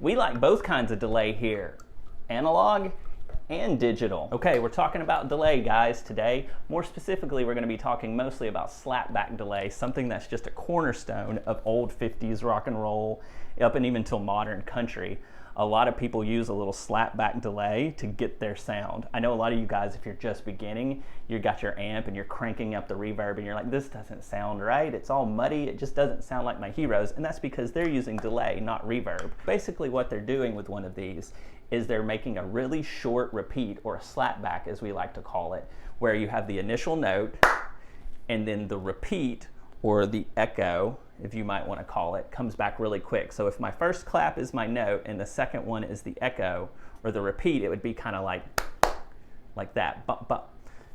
We like both kinds of delay here, analog and digital. Okay, we're talking about delay, guys, today. More specifically, we're gonna be talking mostly about slapback delay, something that's just a cornerstone of old 50s rock and roll, up and even till modern country. A lot of people use a little slapback delay to get their sound. I know a lot of you guys, if you're just beginning, you got your amp and you're cranking up the reverb and you're like, this doesn't sound right, it's all muddy, it just doesn't sound like my heroes, and that's because they're using delay, not reverb. Basically what they're doing with one of these is they're making a really short repeat, or a slapback as we like to call it, where you have the initial note and then the repeat, or the echo, if you might want to call it, comes back really quick. So if my first clap is my note and the second one is the echo or the repeat, it would be kind of like that bump, bump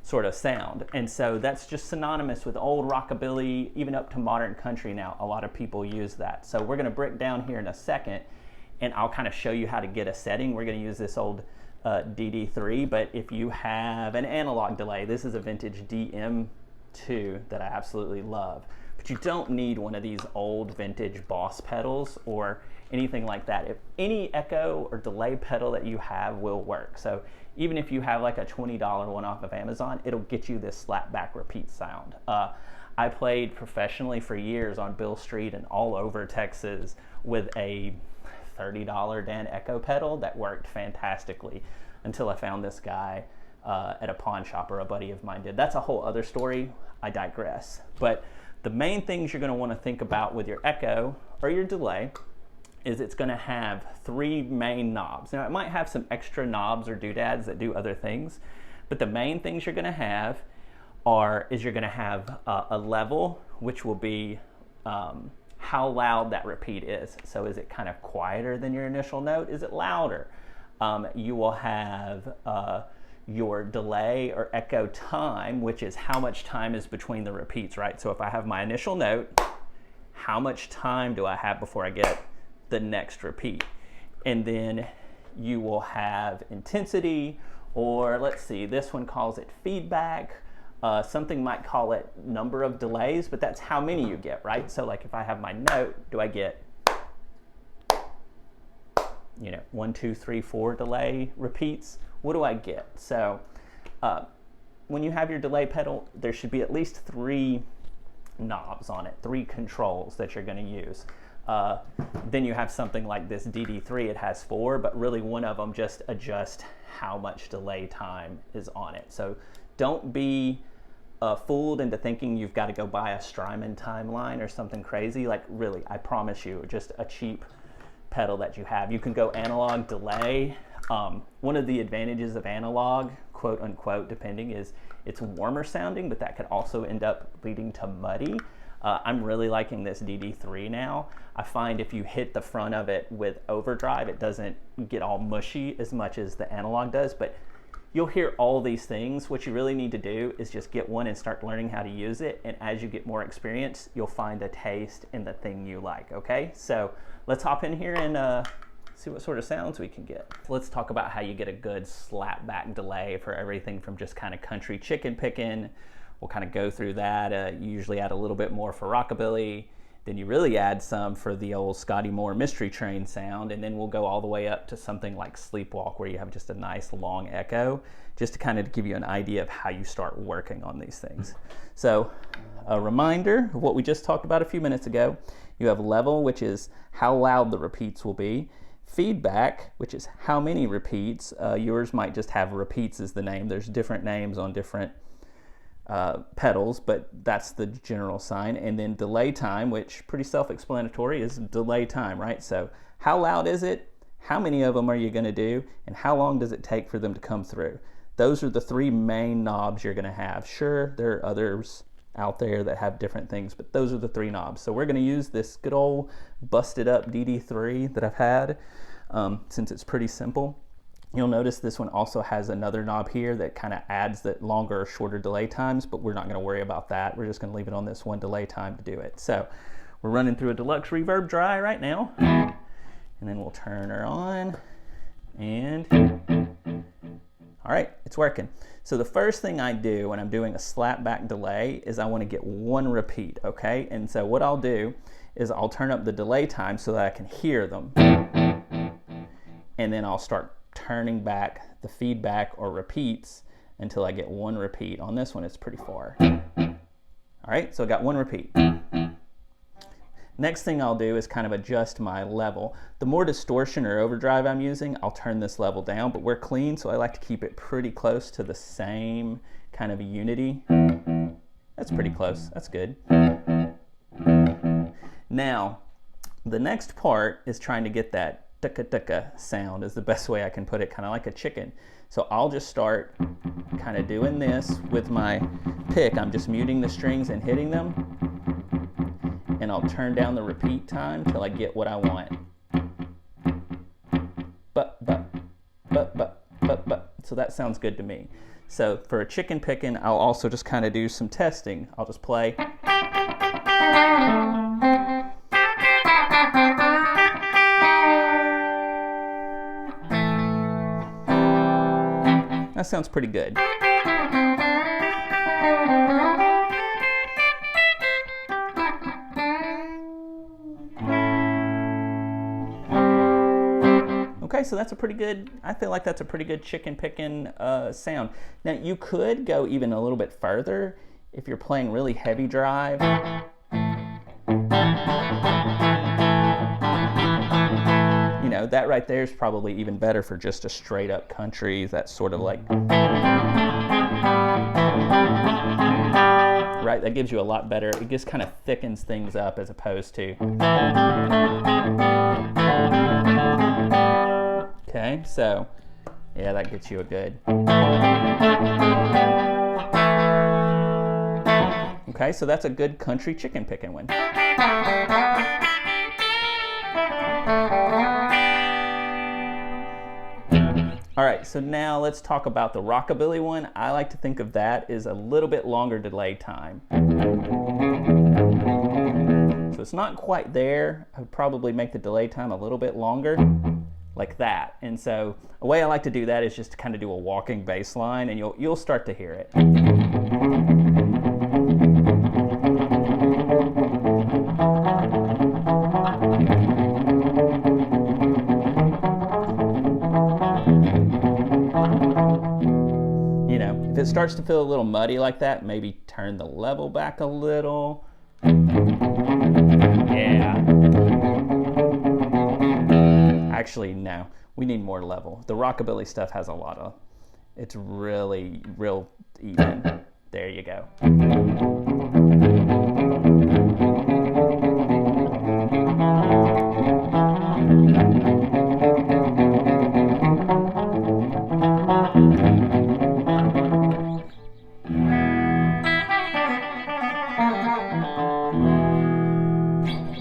sort of sound. And so that's just synonymous with old rockabilly, even up to modern country now. A lot of people use that. So we're going to break down here in a second, and I'll kind of show you how to get a setting. We're going to use this old DD3, but if you have an analog delay, this is a vintage DM2 that I absolutely love. But you don't need one of these old vintage Boss pedals or anything like that. If any echo or delay pedal that you have will work. So even if you have like a $20 one off of Amazon, it'll get you this slapback repeat sound. I played professionally for years on Bill Street and all over Texas with a $30 Dan Echo pedal that worked fantastically until I found this guy at a pawn shop, or a buddy of mine did. That's a whole other story. I digress. But the main things you're going to want to think about with your echo or your delay is it's going to have three main knobs. Now it might have some extra knobs or doodads that do other things, but the main things you're going to have you're going to have a level, which will be how loud that repeat is. So is it kind of quieter than your initial note? Is it louder? You will have your delay or echo time, which is how much time is between the repeats, right? So if I have my initial note, how much time do I have before I get the next repeat? And then you will have intensity, or let's see, this one calls it feedback. Something might call it number of delays, but that's how many you get, right? So like if I have my note, do I get 1, 2, 3, 4 delay repeats? What do I get? So when you have your delay pedal, there should be at least 3 knobs on it, 3 controls that you're going to use. Then you have something like this DD3, it has 4, but really one of them just adjusts how much delay time is on it. So don't be fooled into thinking you've got to go buy a Strymon timeline or something crazy. Like really, I promise you, just a cheap pedal that you have. You can go analog delay. One of the advantages of analog, quote unquote, depending, is it's warmer sounding, but that could also end up leading to muddy. I'm really liking this DD3 now. I find if you hit the front of it with overdrive, it doesn't get all mushy as much as the analog does, but you'll hear all these things. What you really need to do is just get one and start learning how to use it, and as you get more experience, you'll find a taste in the thing you like, okay? So let's hop in here and see what sort of sounds we can get. Let's talk about how you get a good slapback delay for everything from just kind of country chicken picking. We'll kind of go through that. You usually add a little bit more for rockabilly, then you really add some for the old Scotty Moore Mystery Train sound, and then we'll go all the way up to something like Sleepwalk, where you have just a nice long echo, just to kind of give you an idea of how you start working on these things. So a reminder of what we just talked about a few minutes ago. You have level, which is how loud the repeats will be. Feedback, which is how many repeats. Yours might just have repeats as the name. There's different names on different pedals, but that's the general sign. And then delay time, which pretty self-explanatory, is delay time, right? So how loud is it? How many of them are you going to do? And how long does it take for them to come through? Those are the 3 main knobs you're going to have. Sure, there are others out there that have different things, but those are the 3 knobs. So we're going to use this good old busted up DD3 that I've had since it's pretty simple. You'll notice this one also has another knob here that kind of adds that longer or shorter delay times, but we're not going to worry about that. We're just going to leave it on this one delay time to do it. So we're running through a deluxe reverb dry right now, and then we'll turn her on, and all right, it's working. So the first thing I do when I'm doing a slapback delay is I want to get 1 repeat, okay? And so what I'll do is I'll turn up the delay time so that I can hear them. and then I'll start turning back the feedback or repeats until I get one repeat. On this one, it's pretty far. All right, so I got one repeat. Next thing I'll do is kind of adjust my level. The more distortion or overdrive I'm using, I'll turn this level down, but we're clean, so I like to keep it pretty close to the same kind of unity. That's pretty close, that's good. Now, the next part is trying to get that tucka sound is the best way I can put it, kind of like a chicken. So I'll just start kind of doing this with my pick. I'm just muting the strings and hitting them, and I'll turn down the repeat time till I get what I want. But. So that sounds good to me. So for a chicken picking, I'll also just kind of do some testing. I'll just play. That sounds pretty good. Okay, so that's a pretty good, I feel like that's a pretty good chicken picking sound. Now you could go even a little bit further if you're playing really heavy drive. You know, that right there is probably even better for just a straight up country, that's sort of like, right, that gives you a lot better, it just kind of thickens things up as opposed to. Okay, so yeah, that gets you a good. Okay, so that's a good country chicken picking one. All right, so now let's talk about the rockabilly one. I like to think of that as a little bit longer delay time. So it's not quite there. I would probably make the delay time a little bit longer, like that. And so a way I like to do that is just to kind of do a walking bass line, and you'll start to hear it. You know, if it starts to feel a little muddy like that, maybe turn the level back a little. Yeah. Actually, no, we need more level. The rockabilly stuff has a lot of, it's really real even. There you go.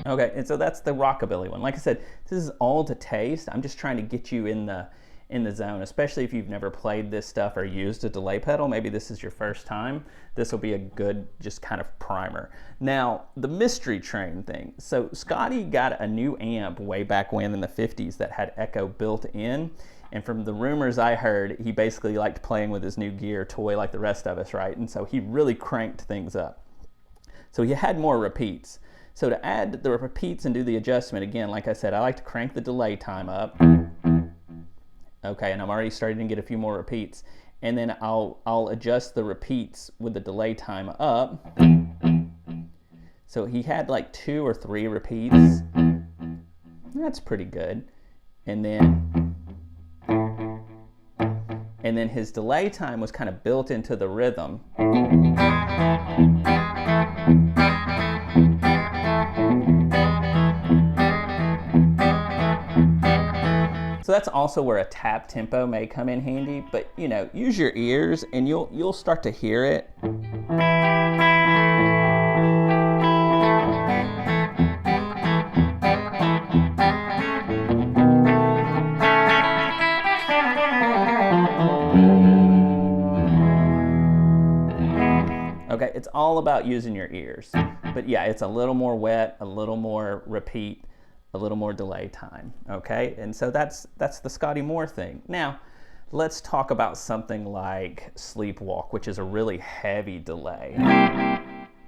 Okay, and so that's the rockabilly one. Like I said, this is all to taste. I'm just trying to get you in the zone, especially if you've never played this stuff or used a delay pedal. Maybe this is your first time. This will be a good just kind of primer. Now, the mystery train thing. So Scotty got a new amp way back when in the 50s that had echo built in. And from the rumors I heard, he basically liked playing with his new gear toy like the rest of us, right? And so he really cranked things up. So he had more repeats. So to add the repeats and do the adjustment, again, like I said, I like to crank the delay time up. Okay, and I'm already starting to get a few more repeats. And then I'll adjust the repeats with the delay time up. So he had like 2 or 3 repeats. That's pretty good. And then his delay time was kind of built into the rhythm. So that's also where a tap tempo may come in handy, but you know, use your ears and you'll start to hear it. Okay, it's all about using your ears. But yeah, it's a little more wet, a little more repeat, a little more delay time, okay? And so that's the Scotty Moore thing. Now, let's talk about something like Sleepwalk, which is a really heavy delay.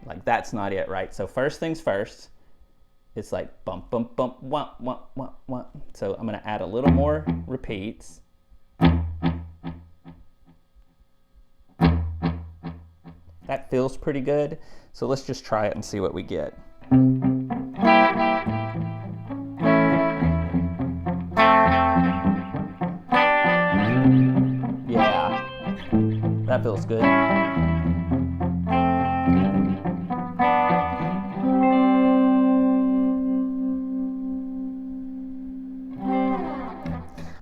Like that's not it, right? So first things first, it's like bump, bump, bump, wah, wah, wah, wah. So I'm gonna add a little more repeats. That feels pretty good. So let's just try it and see what we get. Yeah, that feels good.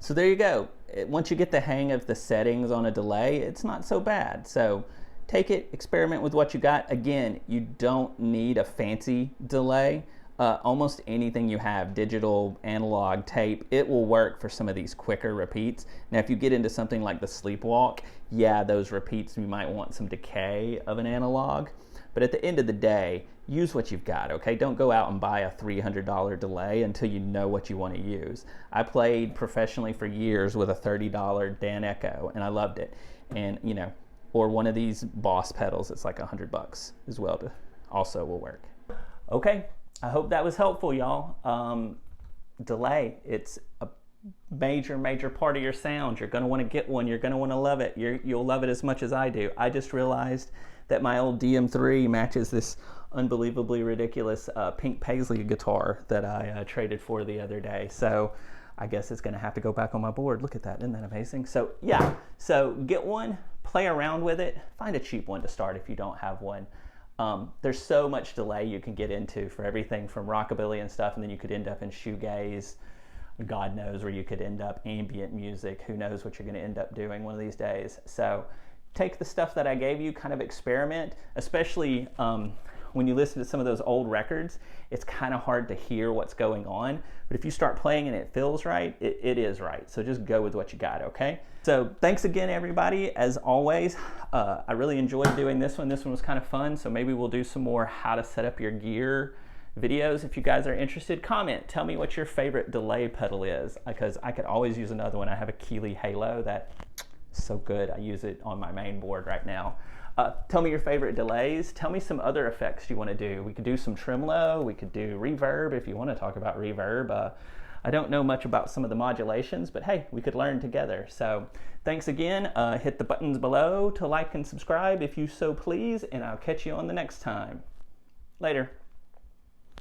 So there you go. Once you get the hang of the settings on a delay, it's not so bad. So take it, experiment with what you got. Again, you don't need a fancy delay. Almost anything you have, digital, analog, tape, it will work for some of these quicker repeats. Now, if you get into something like the sleepwalk, yeah, those repeats, you might want some decay of an analog. But at the end of the day, use what you've got, okay? Don't go out and buy a $300 delay until you know what you want to use. I played professionally for years with a $30 Dan Echo, and I loved it. And, you know, or one of these Boss pedals, it's like $100 as well, to also will work. Okay, I hope that was helpful, y'all. Delay, it's a major part of your sound. You're gonna wanna get one, you're gonna wanna love it. You'll love it as much as I do. I just realized that my old DM3 matches this unbelievably ridiculous pink Paisley guitar that I traded for the other day. So I guess it's gonna have to go back on my board. Look at that, isn't that amazing? So yeah, so get one, play around with it, find a cheap one to start if you don't have one. There's so much delay you can get into for everything from rockabilly and stuff, and then you could end up in shoegaze. God knows where you could end up, ambient music, who knows what you're gonna end up doing one of these days. So take the stuff that I gave you, kind of experiment, especially when you listen to some of those old records, it's kind of hard to hear what's going on. But if you start playing and it feels right, it is right. So just go with what you got, okay? So thanks again, everybody. As always, I really enjoyed doing this one. This one was kind of fun. So maybe we'll do some more how to set up your gear videos. If you guys are interested, comment. Tell me what your favorite delay pedal is, because I could always use another one. I have a Keeley Halo that's so good. I use it on my main board right now. Tell me your favorite delays. Tell me some other effects you want to do. We could do some tremolo. We could do reverb if you want to talk about reverb. I don't know much about some of the modulations, but hey, we could learn together. So thanks again. Hit the buttons below to like and subscribe if you so please, and I'll catch you on the next time. Later.